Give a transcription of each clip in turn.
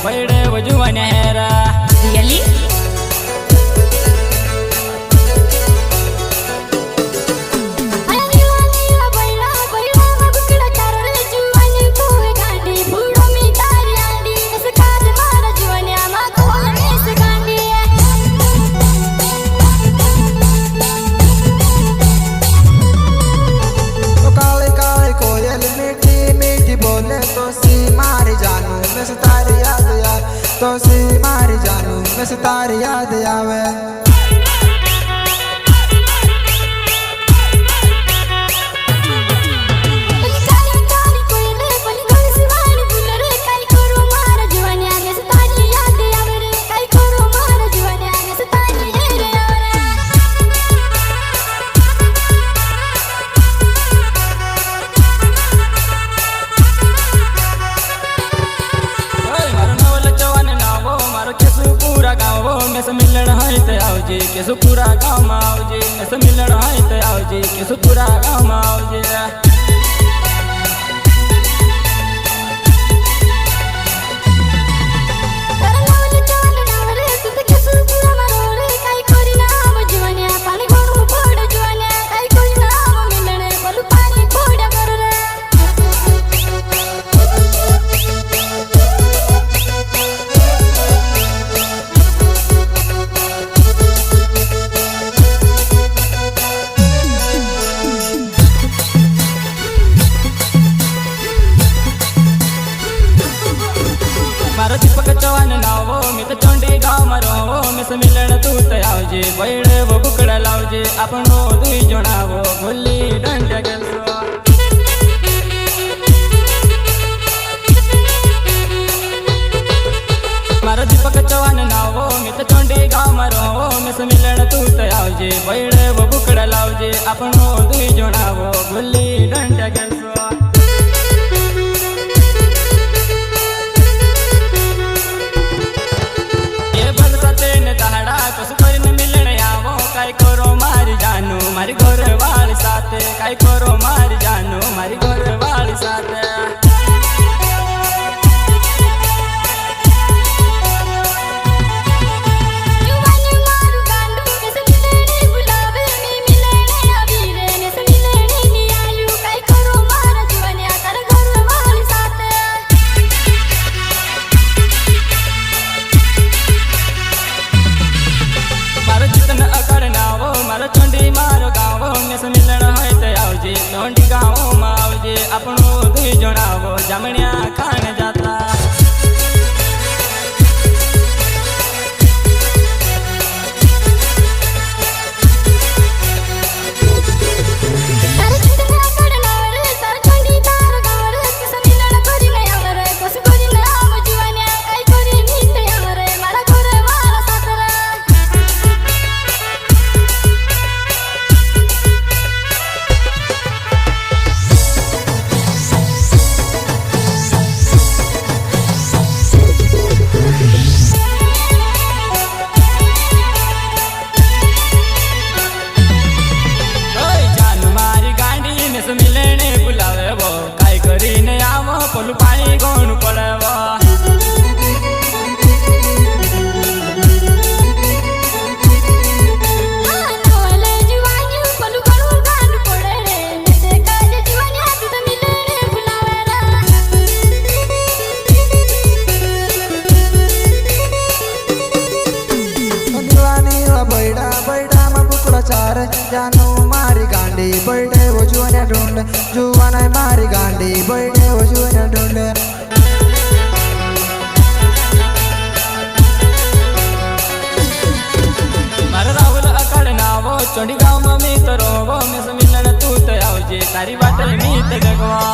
बड़े वजुवन हेरा रियली तो सी मारी जानू मैं सितारे याद आवे मिलन है ते आवजे के सुपुरा गाँव में आवजे ऐसे मिलन है ते आवजे के सुपुरा गाँव में आवजे मारो दीपक चौहान नावो मी तो चोंडी गाँव में रहो मैं से मिलन तू ते आवजे बड़े वो बुकड़ा लावजे अपनो दुई जणावो गुल्ली डंडा खेलसो मारो दीपक चौहान नावो मी तो चोंडी गाँव में रहो मैं से मिलन तू ते आवजे बड़े वो बुकड़ा लावजे अपनो दुई जणावो गुल्ली डंडा खेलसो मारी घर वाली साथ काई करो मारी जानू मारी घर वाली साथ गाँव में आवजे अपनो दुई जणावो जामणिया खान जाता पोलू पानी गोण पड़वा जानू मारी गांडी बर्थडे वो जुआना ढूंढ जुआना मारी गांडी बर्थडे वो जुआना ढूंढ मारा राहुल अकड़ नावो चोंडी गाँव में मी तो रोवो मैं से मिलन तू तो आवजे तारी बात मी ते गगवा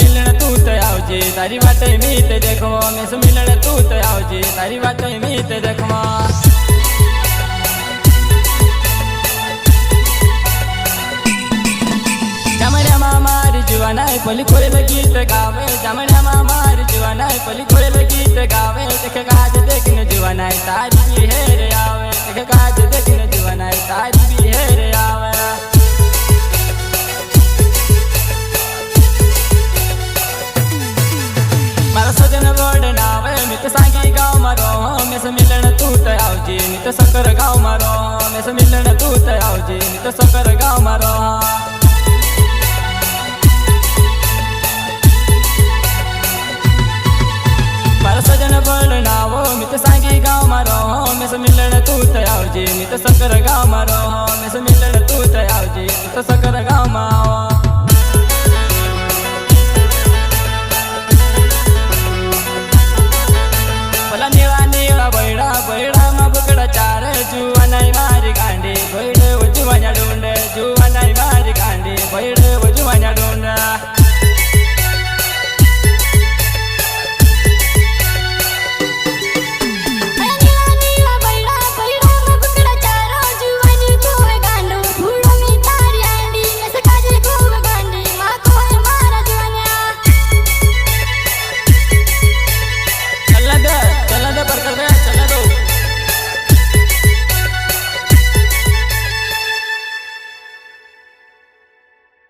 मिलन तू तो आवजे तारी बात मी ते देखो मैं से मिलन तू तो आवजे तारी बात मी ते देखो जमड़िया मारी जुआना पली खोलेल गीत गावे जामण्यामा मारी जीवनाय पली खोलेल गीत गावे देख काज देखने जीवनाय तारी बिहेर आवे देख काज देखने जीवनाय तारी बिहेर आवे मारा सजन रोड नावे मित सांगी गाव मारो मेस मिलन तू त आवजे मित सकर गाव मारो मेस मिलन तू त आवजे मित सकर गाव मारो मारा सजन रोड नावो मित सांगी गाव मारो मेस मिलन तू त आवजे मित सकर गाव मारो